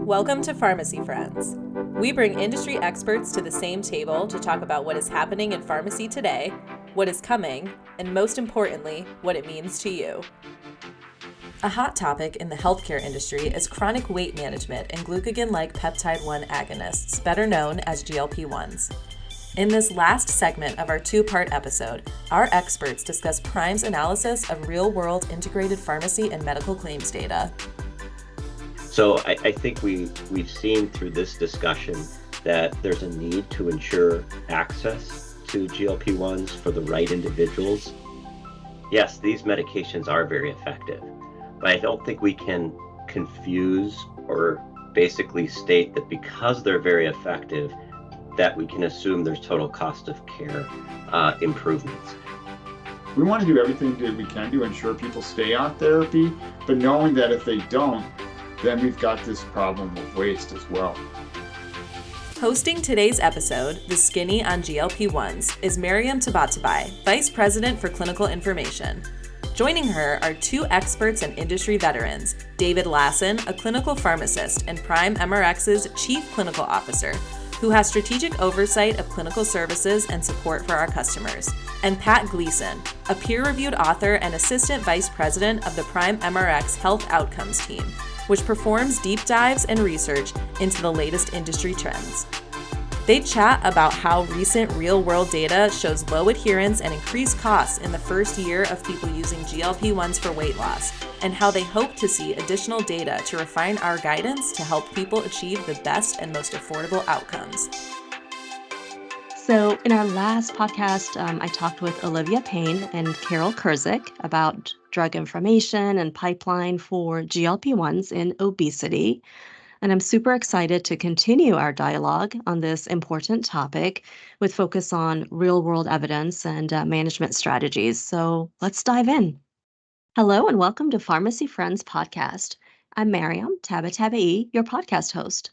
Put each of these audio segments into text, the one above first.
Welcome to Pharmacy Friends. We bring industry experts to the same table to talk about what is happening in pharmacy today, what is coming, and most importantly, what it means to you. A hot topic in the healthcare industry is chronic weight management and glucagon-like peptide-1 agonists, better known as GLP-1s. In this last segment of our two-part episode, our experts discuss Prime's analysis of real-world integrated pharmacy and medical claims data. So I think we've seen through this discussion that there's a need to ensure access to GLP-1s for the right individuals. Yes, these medications are very effective, but I don't think we can confuse or basically state that because they're very effective, that we can assume there's total cost of care improvements. We want to do everything that we can to ensure people stay on therapy, but knowing that if they don't, then we've got this problem of waste as well. Hosting today's episode, The Skinny on GLP-1s, is Maryam Tabatabai, Vice President for Clinical Information. Joining her are two experts and industry veterans, David Lassen, a clinical pharmacist and Prime MRX's Chief Clinical Officer, who has strategic oversight of clinical services and support for our customers, and Pat Gleason, a peer-reviewed author and Assistant Vice President of the Prime MRX Health Outcomes Team, which performs deep dives and research into the latest industry trends. They chat about how recent real-world data shows low adherence and increased costs in the first year of people using GLP-1s for weight loss, and how they hope to see additional data to refine our guidance to help people achieve the best and most affordable outcomes. So in our last podcast, I talked with Olivia Payne and Carol Kurzik about drug information and pipeline for GLP-1s in obesity. And I'm super excited to continue our dialogue on this important topic with focus on real-world evidence and management strategies. So let's dive in. Hello and welcome to Pharmacy Friends podcast. I'm Maryam Tabatabai, your podcast host.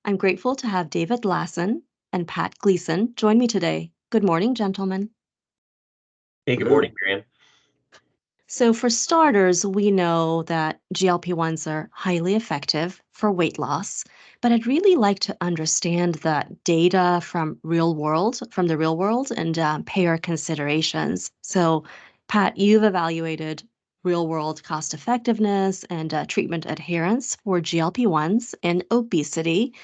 I'm grateful to have David Lassen and Pat Gleason join me today. Good morning, gentlemen. Hey, good morning, Maryam. So for starters, we know that GLP-1s are highly effective for weight loss, but I'd really like to understand that data from the real world and payer considerations. So Pat, you've evaluated real-world cost effectiveness and treatment adherence for GLP-1s in obesity.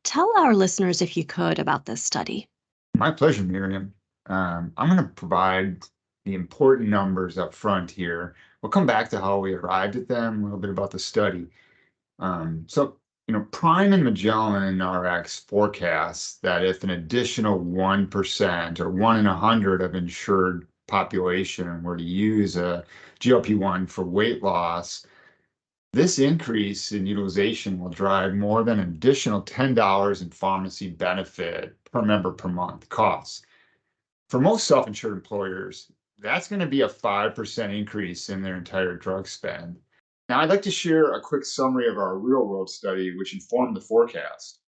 Tell our listeners, if you could, about this study. My pleasure, Miriam. I'm going to provide the important numbers up front here. We'll come back to how we arrived at them, a little bit about the study. Prime and Magellan RX forecasts that if an additional 1% or 1 in 100 of insured population were to use a GLP-1 for weight loss, this increase in utilization will drive more than an additional $10 in pharmacy benefit per member per month costs. For most self-insured employers, that's going to be a 5% increase in their entire drug spend. Now, I'd like to share a quick summary of our real-world study, which informed the forecast.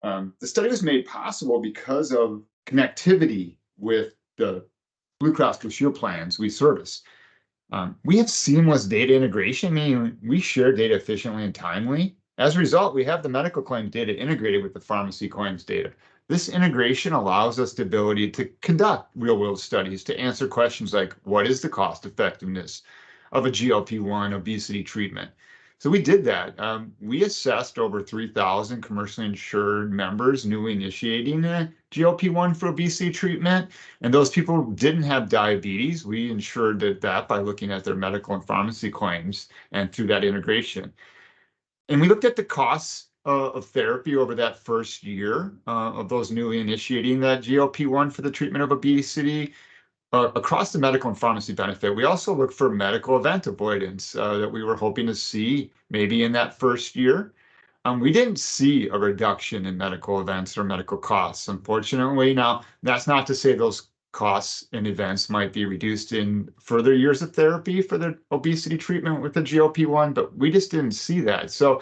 The study was made possible because of connectivity with the Blue Cross Blue Shield plans we service. We have seamless data integration, meaning we share data efficiently and timely. As a result, we have the medical claims data integrated with the pharmacy claims data. This integration allows us the ability to conduct real-world studies to answer questions like, what is the cost effectiveness of a GLP-1 obesity treatment? So we did that. We assessed over 3,000 commercially insured members newly initiating a GLP-1 for obesity treatment, and those people didn't have diabetes. We ensured that by looking at their medical and pharmacy claims and through that integration. And we looked at the costs of therapy over that first year of those newly initiating that GLP-1 for the treatment of obesity. Across the medical and pharmacy benefit, we also looked for medical event avoidance that we were hoping to see maybe in that first year. We didn't see a reduction in medical events or medical costs, unfortunately. Now, that's not to say those costs and events might be reduced in further years of therapy for the obesity treatment with the GLP-1, but we just didn't see that. So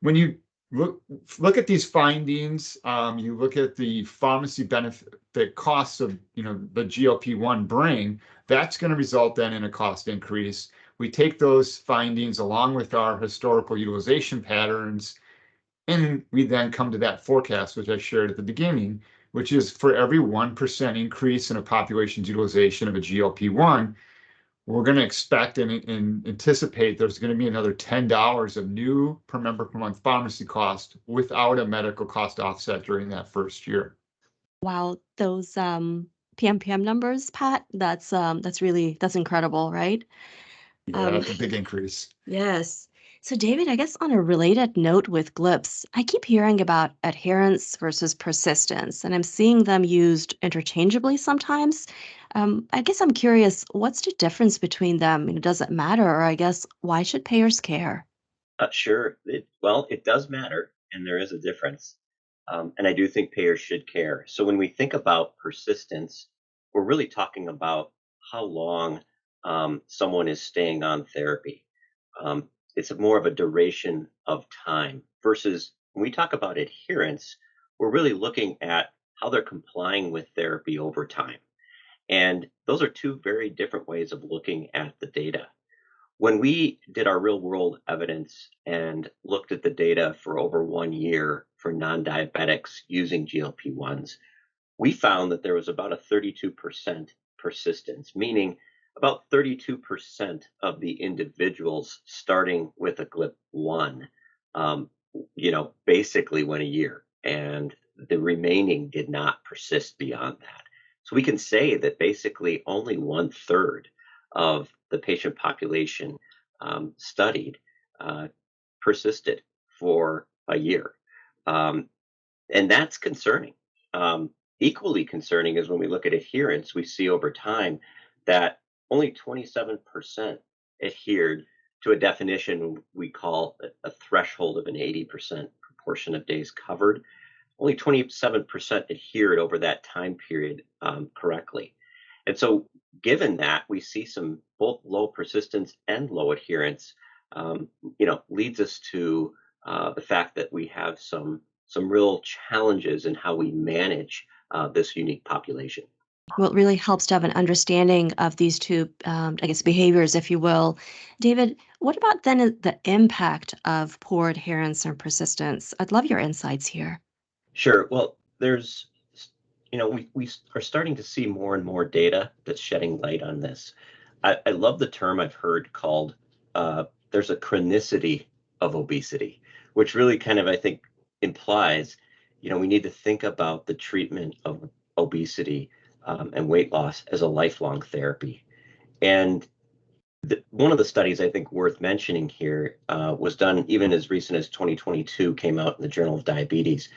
when you look at these findings, you look at the pharmacy benefit costs of the GLP-1 bring, that's going to result then in a cost increase. We take those findings along with our historical utilization patterns And we then come to that forecast, which I shared at the beginning, which is for every 1% increase in a population's utilization of a GLP-1, we're going to expect and anticipate there's going to be another $10 of new per member per month pharmacy cost without a medical cost offset during that first year. Wow, those PMPM numbers, Pat, that's incredible, right? Yeah, Um, that's a big increase. yes. So, David, I guess on a related note with GLPs, I keep hearing about adherence versus persistence, and I'm seeing them used interchangeably sometimes. I guess I'm curious, what's the difference between them? Does it matter, or I guess why should payers care? Sure. Well, it does matter, and there is a difference. And I do think payers should care. So when we think about persistence, we're really talking about how long someone is staying on therapy. It's more of a duration of time versus when we talk about adherence, we're really looking at how they're complying with therapy over time. And those are two very different ways of looking at the data. When we did our real world evidence and looked at the data for over 1 year for non diabetics using GLP-1s, we found that there was about a 32% persistence, meaning about 32% of the individuals starting with a GLP-1, basically went a year, and the remaining did not persist beyond that. So we can say that basically only 1/3 of the patient population studied persisted for a year. Um, and that's concerning. Equally concerning is when we look at adherence, we see over time that only 27% adhered to a definition we call a threshold of an 80% proportion of days covered. Only 27% adhered over that time period correctly. And so, given that, we see some both low persistence and low adherence, leads us to the fact that we have some real challenges in how we manage this unique population. Well, it really helps to have an understanding of these two, I guess, behaviors, if you will. David, what about then the impact of poor adherence or persistence? I'd love your insights here. Sure. Well, we are starting to see more and more data that's shedding light on this. I love the term I've heard called there's a chronicity of obesity, which really kind of, I think, implies, we need to think about the treatment of obesity and weight loss as a lifelong therapy. And one of the studies I think worth mentioning here was done even as recent as 2022, came out in the Journal of Diabetes.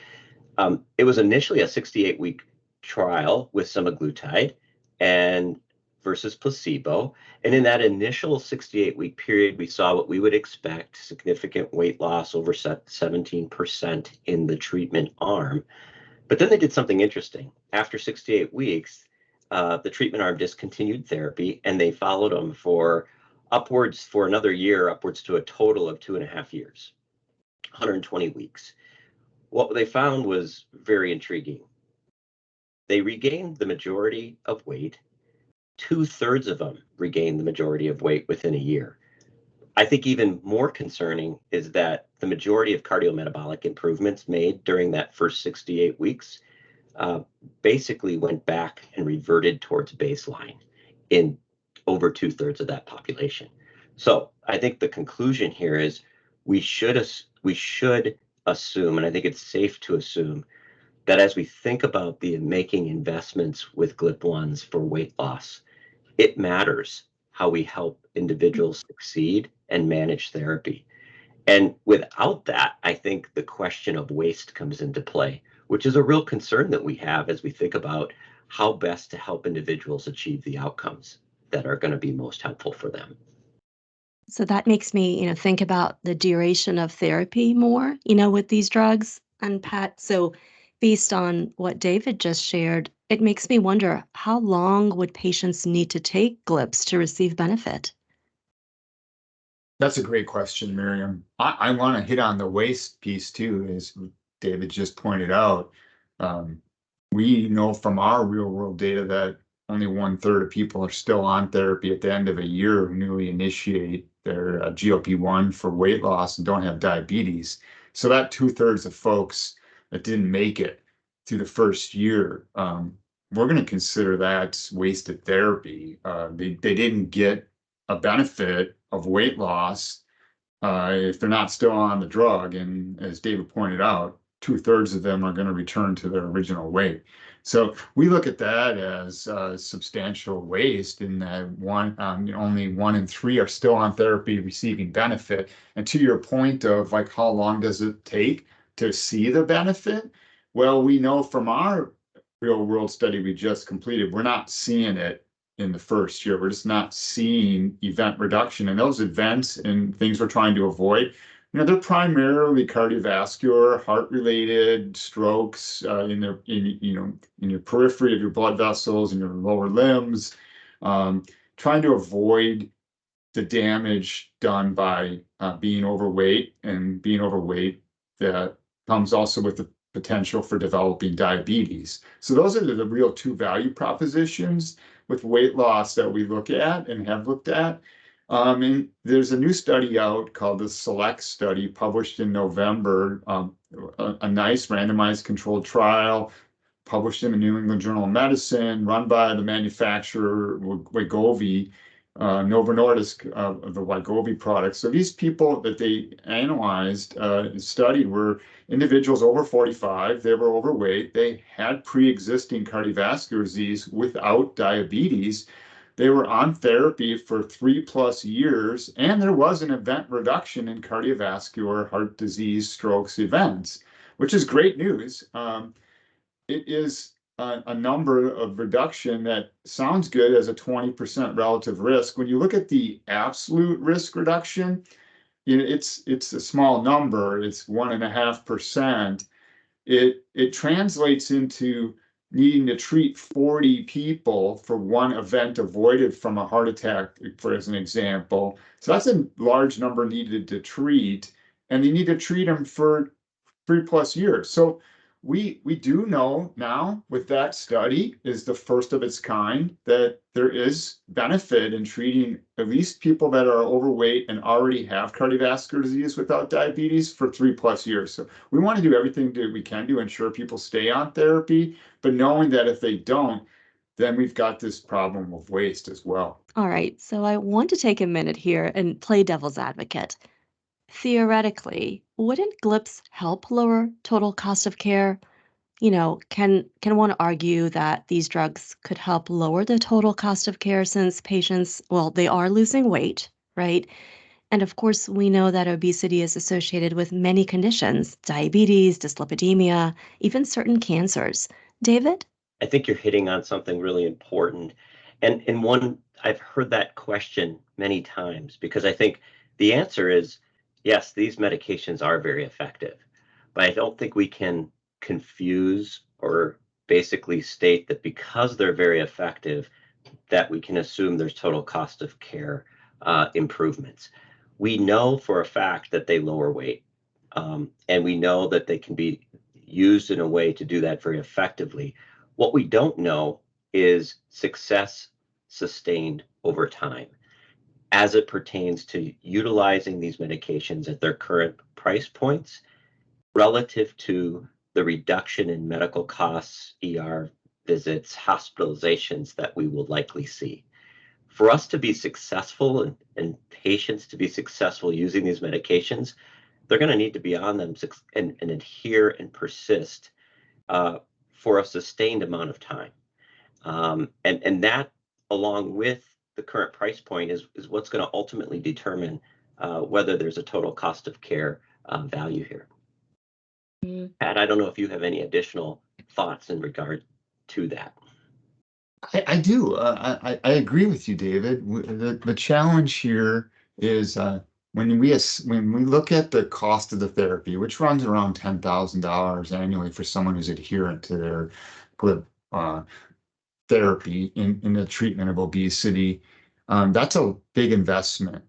It was initially a 68-week trial with semaglutide and versus placebo. And in that initial 68-week period, we saw what we would expect: significant weight loss, over 17% in the treatment arm. But then they did something interesting. After 68 weeks, the treatment arm discontinued therapy, and they followed them for another year, upwards to a total of 2.5 years, 120 weeks. What they found was very intriguing. They regained the majority of weight. 2/3 of them regained the majority of weight within a year. I think even more concerning is that the majority of cardiometabolic improvements made during that first 68 weeks uh, basically went back and reverted towards baseline in over 2/3 of that population. So I think the conclusion here is we should assume, and I think it's safe to assume, that as we think about the making investments with GLP-1s for weight loss, it matters how we help individuals succeed and manage therapy. And without that, I think the question of waste comes into play, which is a real concern that we have as we think about how best to help individuals achieve the outcomes that are going to be most helpful for them. So that makes me, think about the duration of therapy more, with these drugs. And Pat, so based on what David just shared, it makes me wonder how long would patients need to take GLPs to receive benefit? That's a great question, Miriam. I want to hit on the waste piece too, as David just pointed out. Um, we know from our real world data that only 1/3 of people are still on therapy at the end of a year who newly initiate their GLP-1 for weight loss and don't have diabetes. So that 2/3 of folks that didn't make it through the first year, we're going to consider that wasted therapy. They didn't get a benefit of weight loss if they're not still on the drug. And as David pointed out, 2/3 of them are going to return to their original weight. So we look at that as substantial waste in that only 1 in 3 are still on therapy receiving benefit. And to your point of like, how long does it take to see the benefit? Well, we know from our real world study we just completed, we're not seeing it in the first year. We're just not seeing event reduction. And those events and things we're trying to avoid, they're primarily cardiovascular, heart-related, strokes in your periphery of your blood vessels, in your lower limbs, trying to avoid the damage done by being overweight, and being overweight that comes also with the potential for developing diabetes. So those are the real two value propositions with weight loss that we look at and have looked at. And there's a new study out called the SELECT study published in November, a nice randomized controlled trial published in the New England Journal of Medicine, run by the manufacturer Wegovy, Novo Nordisk of the Wegovy products. So these people that they analyzed, studied, were individuals over 45. They were overweight. They had pre-existing cardiovascular disease without diabetes. They were on therapy for 3+ years, and there was an event reduction in cardiovascular, heart disease, strokes events, which is great news. It is a number of reduction that sounds good as a 20% relative risk. When you look at the absolute risk reduction, it's a small number. It's 1.5%. It translates into needing to treat 40 people for one event avoided from a heart attack, for as an example. So that's a large number needed to treat, and they need to treat them for 3+ years. So we do know now, with that study, is the first of its kind, that there is benefit in treating at least people that are overweight and already have cardiovascular disease without diabetes for 3+ years. So we want to do everything that we can to ensure people stay on therapy, but knowing that if they don't, then we've got this problem of waste as well. All right, so I want to take a minute here and play devil's advocate. Theoretically, wouldn't GLPs help lower total cost of care? Can one argue that these drugs could help lower the total cost of care since patients, well, they are losing weight, right? And of course, we know that obesity is associated with many conditions, diabetes, dyslipidemia, even certain cancers. David? I think you're hitting on something really important. And one, I've heard that question many times, because I think the answer is yes, these medications are very effective, but I don't think we can confuse or basically state that because they're very effective, that we can assume there's total cost of care improvements. We know for a fact that they lower weight, and we know that they can be used in a way to do that very effectively. What we don't know is success sustained over time as it pertains to utilizing these medications at their current price points relative to the reduction in medical costs, ER visits, hospitalizations that we will likely see. For us to be successful and patients to be successful using these medications, they're going to need to be on them and adhere and persist for a sustained amount of time. And that, along with the current price point, is what's going to ultimately determine whether there's a total cost of care value here. Pat, I don't know if you have any additional thoughts in regard to that. I do. I agree with you, David. The challenge here is when we look at the cost of the therapy, which runs around $10,000 annually for someone who's adherent to their GLP therapy in the treatment of obesity, that's a big investment.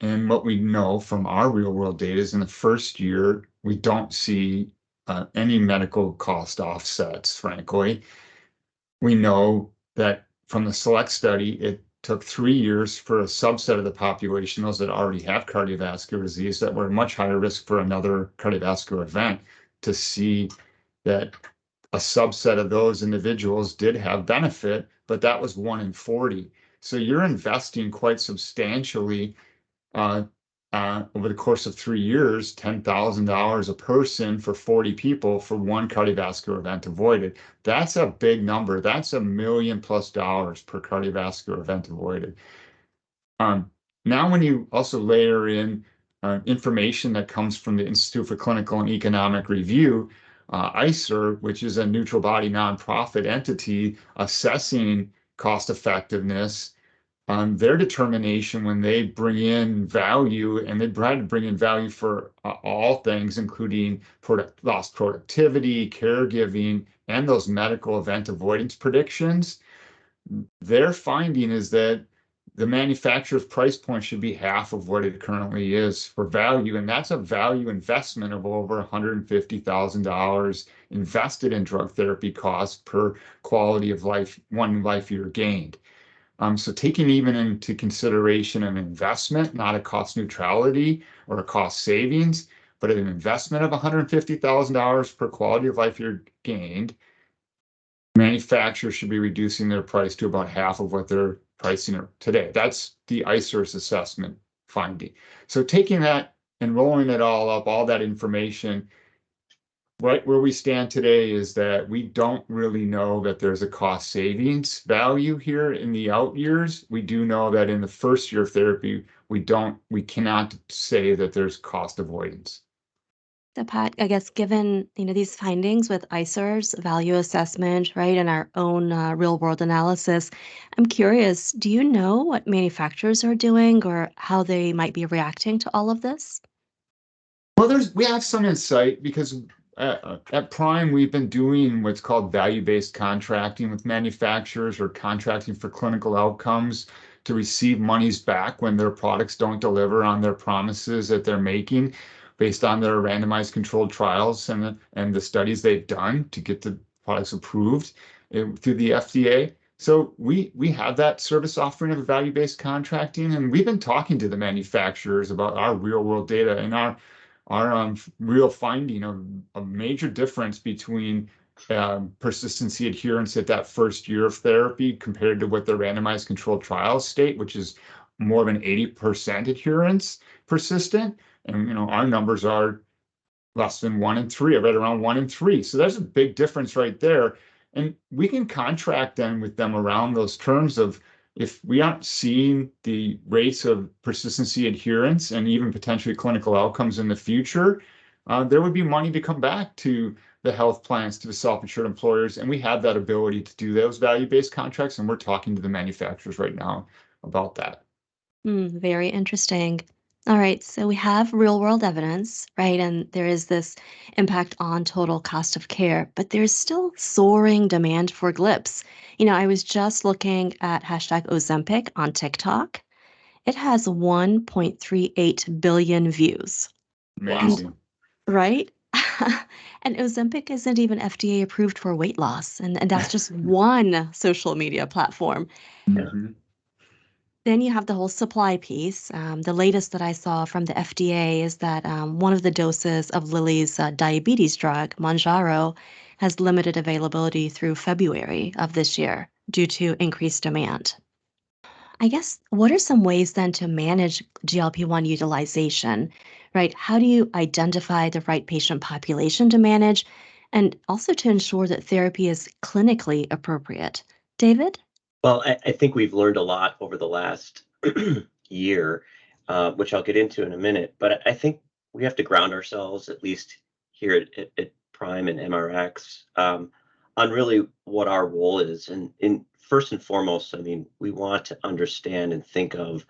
And what we know from our real world data is in the first year, we don't see any medical cost offsets, frankly. We know that from the SELECT study, it took 3 years for a subset of the population, those that already have cardiovascular disease, that were at much higher risk for another cardiovascular event, to see that a subset of those individuals did have benefit, but that was 1 in 40. So you're investing quite substantially over the course of 3 years, $10,000 a person for 40 people for one cardiovascular event avoided. That's a big number. That's $1 million+ per cardiovascular event avoided. Now, when you also layer in information that comes from the Institute for Clinical and Economic Review, ICER, which is a neutral body nonprofit entity assessing cost effectiveness, their determination when they bring in value, and they try to bring in value for all things, including lost productivity, caregiving, and those medical event avoidance predictions, their finding is that the manufacturer's price point should be half of what it currently is for value. And that's a value investment of over $150,000 invested in drug therapy costs per quality of life, one life year gained. So taking even into consideration an investment, not a cost neutrality or a cost savings, but an investment of $150,000 per quality of life year gained, manufacturers should be reducing their price to about half of what they're pricing today. That's the ICER's assessment finding. So taking that and rolling it all up, all that information, right where we stand today is that we don't really know that there's a cost savings value here in the out years. We do know that in the first year of therapy, we cannot say that there's cost avoidance. So Pat, I guess given these findings with ICER's value assessment, right, and our own real world analysis, I'm curious, do you know what manufacturers are doing or how they might be reacting to all of this? Well, we have some insight because at Prime, we've been doing what's called value-based contracting with manufacturers, or contracting for clinical outcomes to receive monies back when their products don't deliver on their promises that they're making based on their randomized controlled trials and the studies they've done to get the products approved through the FDA. So we have that service offering of value-based contracting, and we've been talking to the manufacturers about our real-world data and our real finding of a major difference between persistency adherence at that first year of therapy compared to what the randomized controlled trials state, which is more of an 80% adherence persistent. And our numbers are less than 1 in 3, right around 1 in 3. So there's a big difference right there. And we can contract then with them around those terms of, if we aren't seeing the rates of persistency adherence and even potentially clinical outcomes in the future, there would be money to come back to the health plans, to the self-insured employers. And we have that ability to do those value-based contracts. And we're talking to the manufacturers right now about that. Very interesting. All right, so we have real world evidence, right? And there is this impact on total cost of care, but there's still soaring demand for GLPs. I was just looking at hashtag Ozempic on TikTok. It has 1.38 billion views. Amazing. Right? And Ozempic isn't even FDA approved for weight loss, and that's just one social media platform. Mhm. Then you have the whole supply piece. The latest that I saw from the FDA is that one of the doses of Lilly's diabetes drug, Mounjaro, has limited availability through February of this year due to increased demand. I guess, what are some ways then to manage GLP-1 utilization, right? How do you identify the right patient population to manage and also to ensure that therapy is clinically appropriate? David? Well, I think we've learned a lot over the last year, which I'll get into in a minute. But I think we have to ground ourselves, at least here at Prime and MRX, on really what our role is. And first and foremost, I mean, we want to understand and think of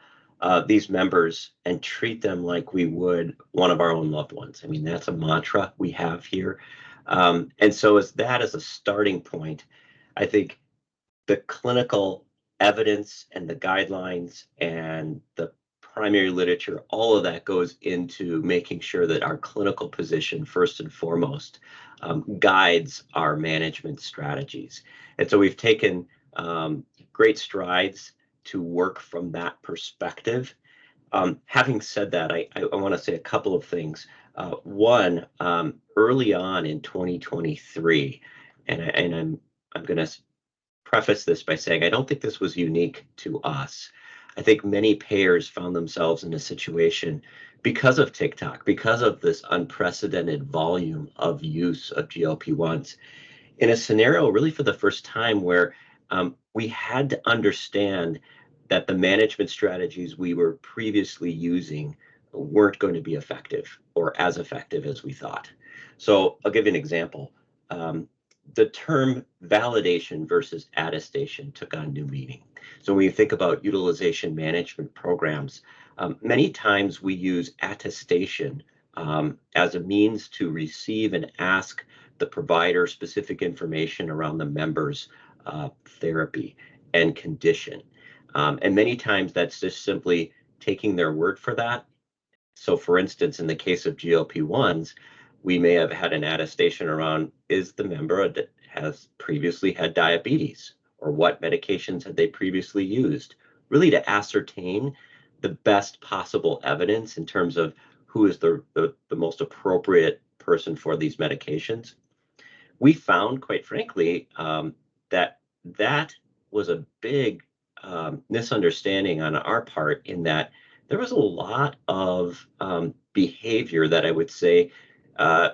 these members and treat them like we would one of our own loved ones. I mean, that's a mantra we have here. And so as a starting point, I think the clinical evidence and the guidelines and the primary literature, all of that goes into making sure that our clinical position, first and foremost, guides our management strategies. And so we've taken great strides to work from that perspective. Having said that, I want to say a couple of things. One, early on in 2023, and I'm going to preface this by saying I don't think this was unique to us. I think many payers found themselves in a situation because of TikTok, because of this unprecedented volume of use of GLP-1s, in a scenario really for the first time where we had to understand that the management strategies we were previously using weren't going to be effective or as effective as we thought. So I'll give you an example. The term validation versus attestation took on new meaning. So when you think about utilization management programs, many times we use attestation as a means to receive and ask the provider specific information around the member's therapy and condition. And many times that's just simply taking their word for that. So for instance, in the case of GLP-1s, we may have had an attestation around, is the member that has previously had diabetes, or what medications had they previously used, really to ascertain the best possible evidence in terms of who is the most appropriate person for these medications. We found, quite frankly, that that was a big misunderstanding on our part, in that there was a lot of behavior that I would say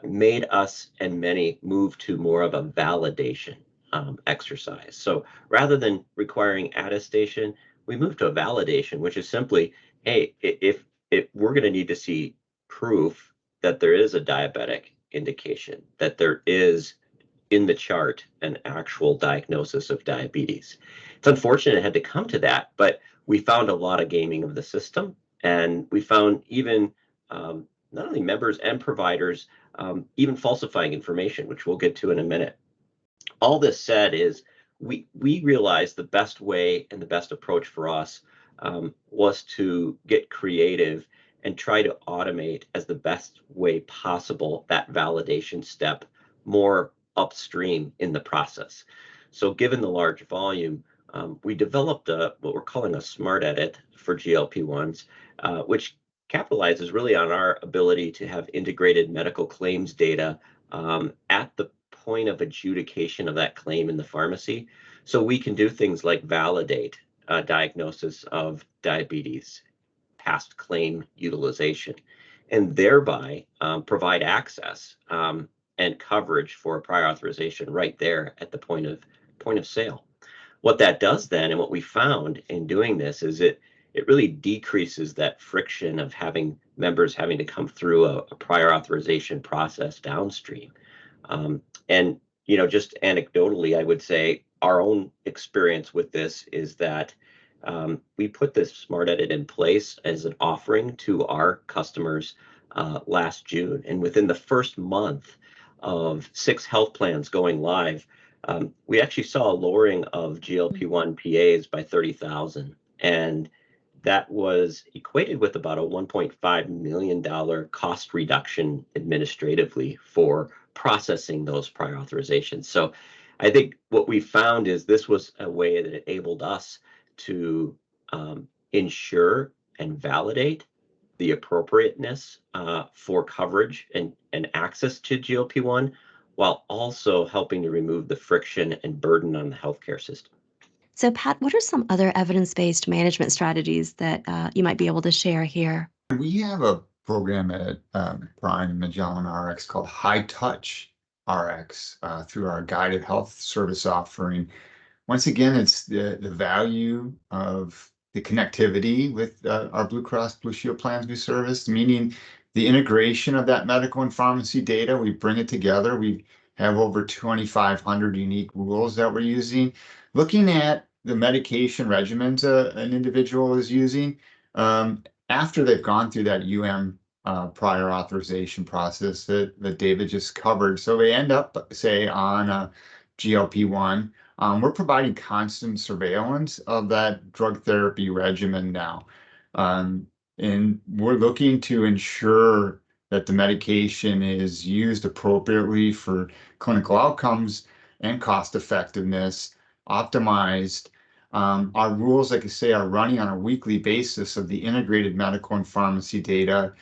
made us and many move to more of a validation exercise. So rather than requiring attestation, we moved to a validation, which is simply, hey, if we're going to need to see proof that there is a diabetic indication, that there is in the chart an actual diagnosis of diabetes. It's unfortunate it had to come to that, but we found a lot of gaming of the system, and we found even not only members and providers even falsifying information, which we'll get to in a minute. All this said is we realized the best way and the best approach for us was to get creative and try to automate as the best way possible that validation step more upstream in the process. So given the large volume, we developed what we're calling a smart edit for GLP-1s, which capitalizes really on our ability to have integrated medical claims data at the point of adjudication of that claim in the pharmacy. So we can do things like validate diagnosis of diabetes, past claim utilization, and thereby provide access and coverage for a prior authorization right there at the point of sale. What that does then, and what we found in doing this, is it really decreases that friction of having members having to come through a prior authorization process downstream. And just anecdotally, I would say our own experience with this is that we put this smart edit in place as an offering to our customers last June, and within the first month of 6 health plans going live, we actually saw a lowering of GLP-1 PAs by 30,000, and that was equated with about a $1.5 million cost reduction administratively for processing those prior authorizations. So I think what we found is this was a way that enabled us to ensure and validate the appropriateness for coverage and access to GLP-1, while also helping to remove the friction and burden on the healthcare system. So, Pat, what are some other evidence-based management strategies that you might be able to share here? We have a program at Prime Magellan RX called High Touch RX through our guided health service offering. Once again, it's the value of the connectivity with our Blue Cross Blue Shield plans we service, meaning the integration of that medical and pharmacy data. We bring it together. We have over 2,500 unique rules that we're using. Looking at the medication regimens an individual is using after they've gone through that prior authorization process that David just covered. So they end up, say, on a GLP-1. We're providing constant surveillance of that drug therapy regimen now. And we're looking to ensure that the medication is used appropriately for clinical outcomes and cost effectiveness, optimized Our rules, like I say, are running on a weekly basis of the integrated medical and pharmacy data,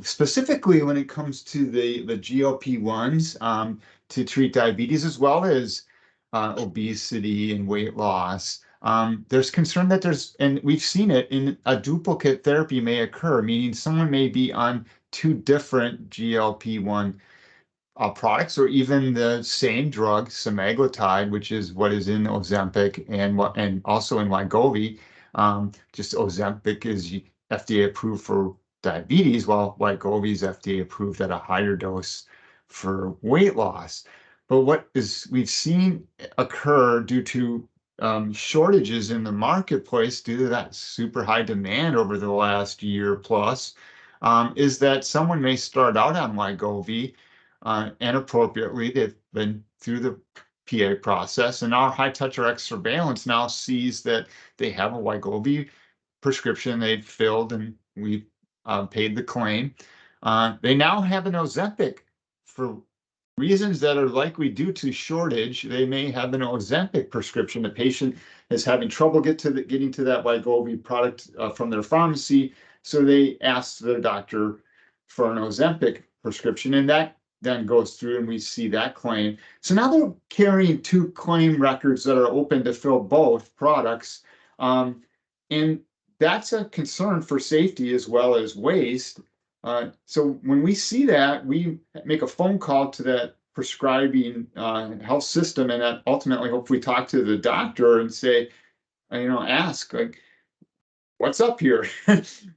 specifically when it comes to the GLP-1s to treat diabetes as well as obesity and weight loss. There's concern that and we've seen it, in a duplicate therapy may occur, meaning someone may be on two different GLP-1 products, or even the same drug, semaglutide, which is what is in Ozempic and also in Wegovy. Just Ozempic is FDA approved for diabetes, while Wegovy is FDA approved at a higher dose for weight loss. But we've seen occur due to shortages in the marketplace due to that super high demand over the last year plus, is that someone may start out on Wegovy and appropriately. They've been through the PA process, and our high touch RX surveillance now sees that they have a Wegovy prescription they've filled, and we paid the claim. They now have an Ozempic. For reasons that are likely due to shortage, they may have an Ozempic prescription. The patient is having trouble getting to that Wegovy product from their pharmacy, so they ask their doctor for an Ozempic prescription, and that then goes through, and we see that claim. So now they're carrying two claim records that are open to fill both products. And that's a concern for safety as well as waste. So when we see that, we make a phone call to that prescribing health system, and that ultimately hopefully talk to the doctor and say, ask, like, what's up here?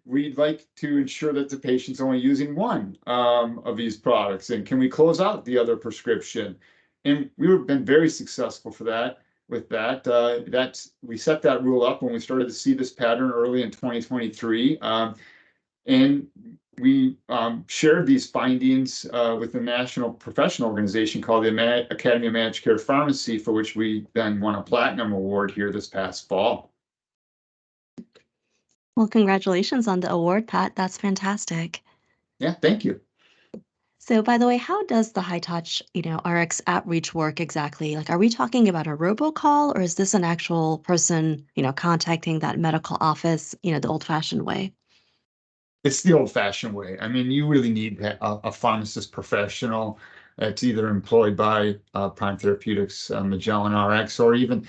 We'd like to ensure that the patient's only using one of these products, and can we close out the other prescription? And we've been very successful for that. With that, we set that rule up when we started to see this pattern early in 2023, and we shared these findings with the national professional organization called the Academy of Managed Care Pharmacy, for which we then won a platinum award here this past fall. Well, congratulations on the award, Pat. That's fantastic. Yeah, thank you. So, by the way, how does the high touch, RX outreach work exactly? Like, are we talking about a robocall, or is this an actual person, contacting that medical office, the old-fashioned way? It's the old-fashioned way. I mean, you really need a pharmacist professional that's either employed by Prime Therapeutics, Magellan RX, or even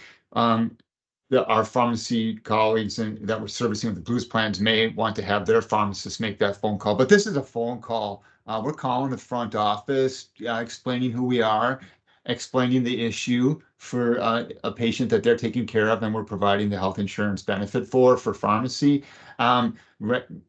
our pharmacy colleagues that we're servicing with the Blues plans may want to have their pharmacist make that phone call. But this is a phone call. We're calling the front office, explaining who we are, explaining the issue for a patient that they're taking care of, and we're providing the health insurance benefit for pharmacy,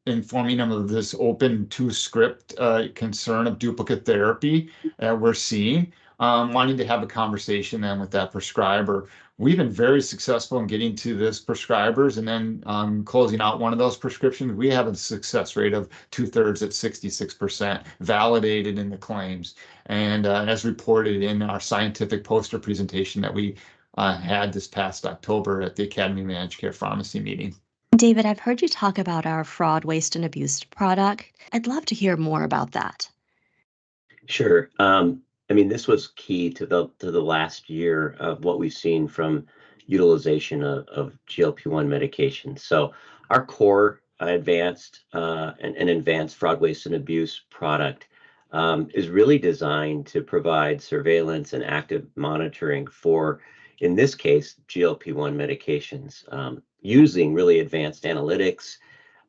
informing them of this open to script concern of duplicate therapy we're seeing, wanting to have a conversation then with that prescriber. We've been very successful in getting to this prescribers and then closing out one of those prescriptions. We have a success rate of 2/3 at 66%, validated in the claims. And as reported in our scientific poster presentation that we had this past October at the Academy of Managed Care Pharmacy meeting. David, I've heard you talk about our fraud, waste, and abuse product. I'd love to hear more about that. Sure. I mean, this was key to the last year of what we've seen from utilization of GLP-1 medications. So our core advanced and advanced fraud, waste, and abuse product is really designed to provide surveillance and active monitoring for, in this case, GLP-1 medications, using really advanced analytics,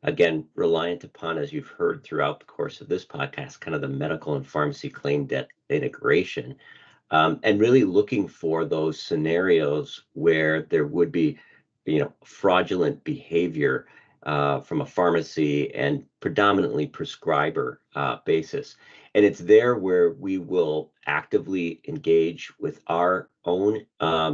again, reliant upon, as you've heard throughout the course of this podcast, kind of the medical and pharmacy claim debt integration, and really looking for those scenarios where there would be, fraudulent behavior from a pharmacy and predominantly prescriber basis. And it's there where we will actively engage with our own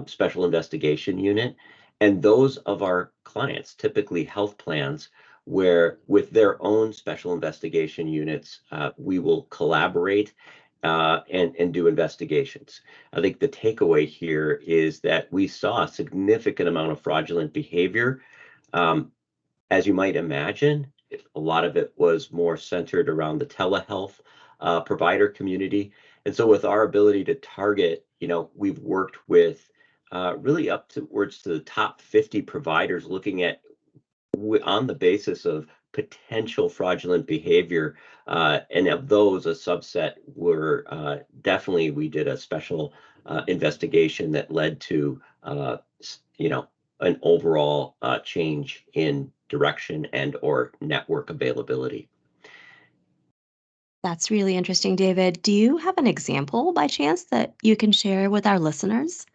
special investigation unit and those of our clients, typically health plans, where with their own special investigation units, we will collaborate and do investigations. I think the takeaway here is that we saw a significant amount of fraudulent behavior. As you might imagine, a lot of it was more centered around the telehealth provider community. And so with our ability to target, we've worked with really up towards to the top 50 providers looking at on the basis of potential fraudulent behavior. And of those, a subset were definitely, we did a special investigation that led to, an overall change in direction and or network availability. That's really interesting, David. Do you have an example by chance that you can share with our listeners?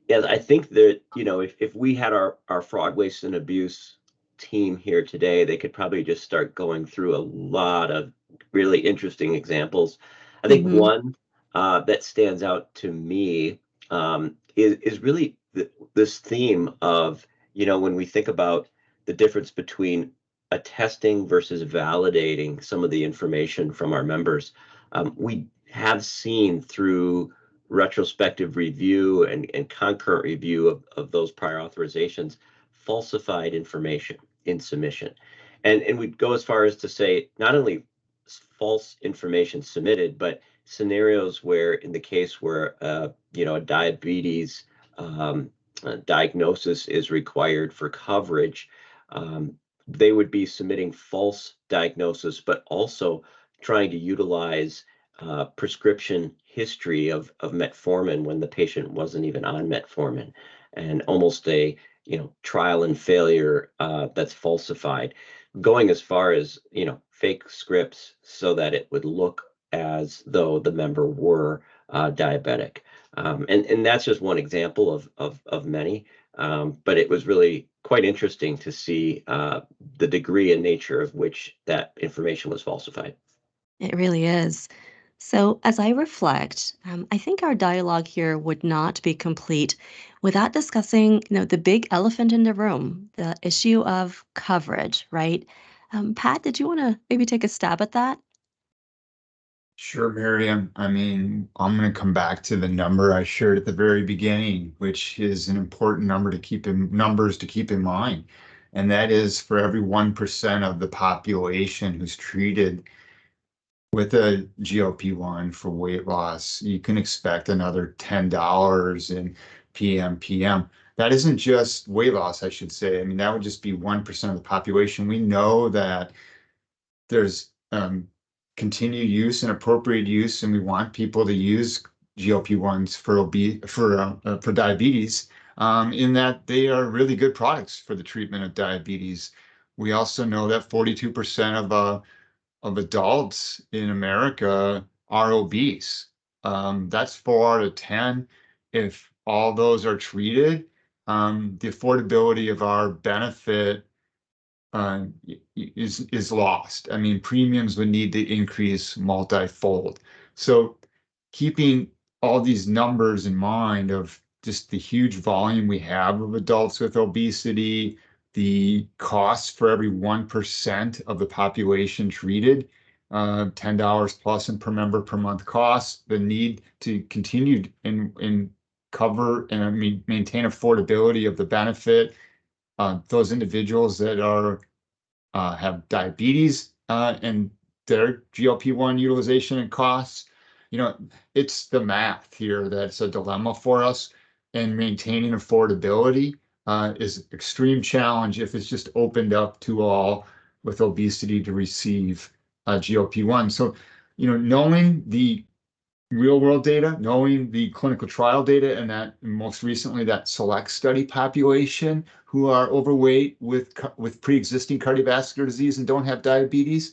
Yeah, I think that, if we had our fraud, waste, and abuse team here today, they could probably just start going through a lot of really interesting examples. I think Hmm. one that stands out to me is really this theme of, when we think about the difference between attesting versus validating some of the information from our members. We have seen through retrospective review and concurrent review of those prior authorizations, falsified information in submission. And we'd go as far as to say not only false information submitted, but scenarios where, in the case where a diabetes diagnosis is required for coverage, they would be submitting false diagnosis, but also trying to utilize prescription history of metformin when the patient wasn't even on metformin, and almost a trial and failure that's falsified, going as far as fake scripts so that it would look as though the member were diabetic. And that's just one example of many. But it was really quite interesting to see the degree and nature of which that information was falsified. It really is. So, as I reflect, I think our dialogue here would not be complete without discussing, the big elephant in the room, the issue of coverage, right? Pat, did you want to maybe take a stab at that? Sure, Miriam. I mean, I'm going to come back to the number I shared at the very beginning, which is an important numbers to keep in mind. And that is for every 1% of the population who's treated with a GLP-1 for weight loss, you can expect another $10 in PMPM. That isn't just weight loss, I should say. I mean, that would just be 1% of the population. We know that there's continued use and appropriate use, and we want people to use GLP-1s for diabetes, in that they are really good products for the treatment of diabetes. We also know that 42% of adults in America are obese. That's 4 out of 10. If all those are treated, the affordability of our benefit uh, is lost. I mean, premiums would need to increase multifold. So keeping all these numbers in mind of just the huge volume we have of adults with obesity, the cost for every 1% of the population treated, $10 plus in per member per month costs, the need to continue in cover and maintain affordability of the benefit. Those individuals that have diabetes and their GLP-1 utilization and costs. It's the math here that's a dilemma for us, and maintaining affordability is extreme challenge if it's just opened up to all with obesity to receive GLP-1. So, knowing the real world data, knowing the clinical trial data, and that most recently that select study population who are overweight with pre-existing cardiovascular disease and don't have diabetes,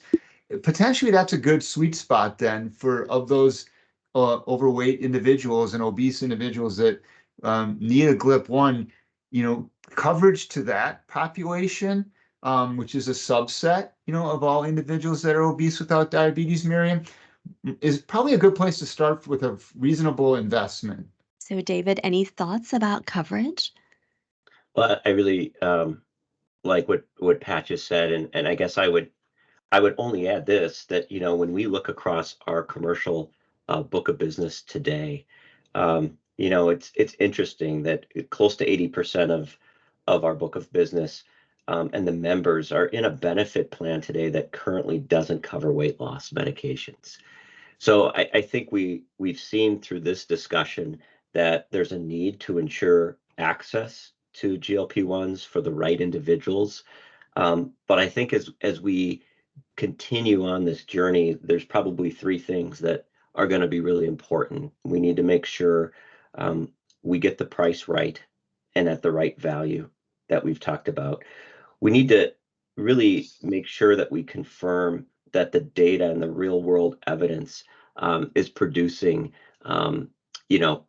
potentially that's a good sweet spot then for of those overweight individuals and obese individuals that need a GLP-1, coverage to that population, which is a subset, of all individuals that are obese without diabetes, Miriam, is probably a good place to start with a reasonable investment. So, David, any thoughts about coverage? Well, I really like what Pat just said, and I guess I would only add this, that when we look across our commercial book of business today, it's interesting that close to 80% of our book of business and the members are in a benefit plan today that currently doesn't cover weight loss medications. So I think we've seen through this discussion that there's a need to ensure access to GLP-1s for the right individuals. But I think as we continue on this journey, there's probably three things that are going to be really important. We need to make sure we get the price right and at the right value that we've talked about. We need to really make sure that we confirm that the data and the real world evidence is producing, you know,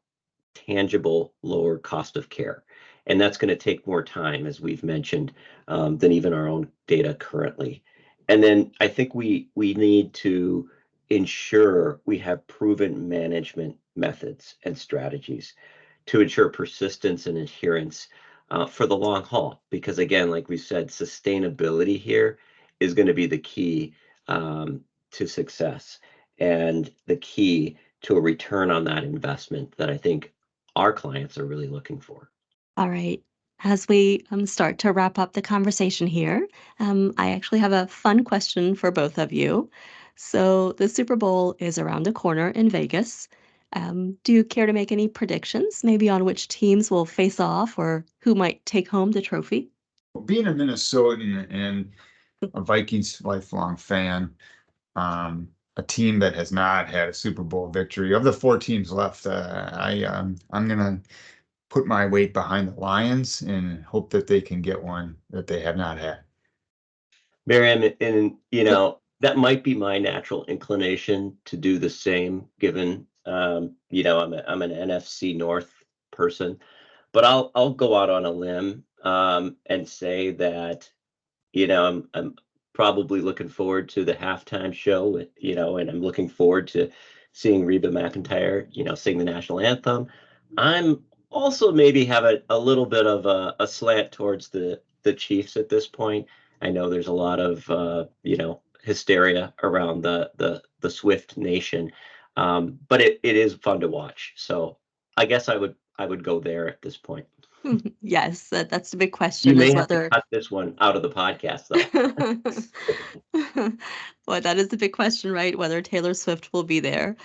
tangible lower cost of care. And that's going to take more time, as we've mentioned, than even our own data currently. And then I think we need to ensure we have proven management methods and strategies to ensure persistence and adherence for the long haul. Because again, like we said, sustainability here is going to be the key to success and the key to a return on that investment that I think our clients are really looking for. All right. As we start to wrap up the conversation here, I actually have a fun question for both of you. So the Super Bowl is around the corner in Vegas. Do you care to make any predictions, maybe on which teams will face off or who might take home the trophy? Being a Minnesotan and a Vikings lifelong fan, a team that has not had a Super Bowl victory. Of the four teams left, I'm gonna put my weight behind the Lions and hope that they can get one that they have not had. Maryam, and that might be my natural inclination to do the same, given I'm an NFC North person, but I'll go out on a limb and say that I'm probably looking forward to the halftime show, and I'm looking forward to seeing Reba McEntire, sing the national anthem. I'm also maybe have a little bit of a slant towards the Chiefs at this point. I know there's a lot of hysteria around the Swift Nation, but it is fun to watch. So I guess I would go there at this point. Yes, that's the big You question may is have to whether. cut this one out of the podcast, though. Well, that is the big question, right? Whether Taylor Swift will be there.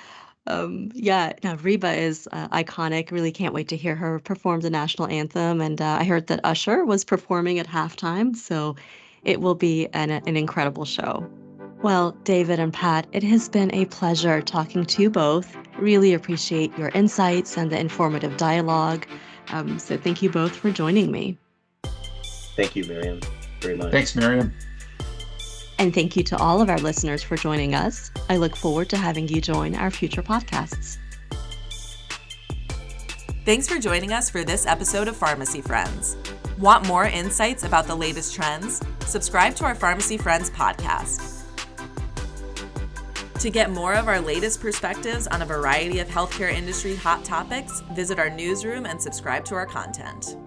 Yeah, no, Reba is iconic. Really can't wait to hear her perform the national anthem. And I heard that Usher was performing at halftime, so it will be an incredible show. Well, David and Pat, it has been a pleasure talking to you both. Really appreciate your insights and the informative dialogue. So thank you both for joining me. Thank you, Maryam, very much. Thanks, Maryam. And thank you to all of our listeners for joining us. I look forward to having you join our future podcasts. Thanks for joining us for this episode of Pharmacy Friends. Want more insights about the latest trends? Subscribe to our Pharmacy Friends podcast. To get more of our latest perspectives on a variety of healthcare industry hot topics, visit our newsroom and subscribe to our content.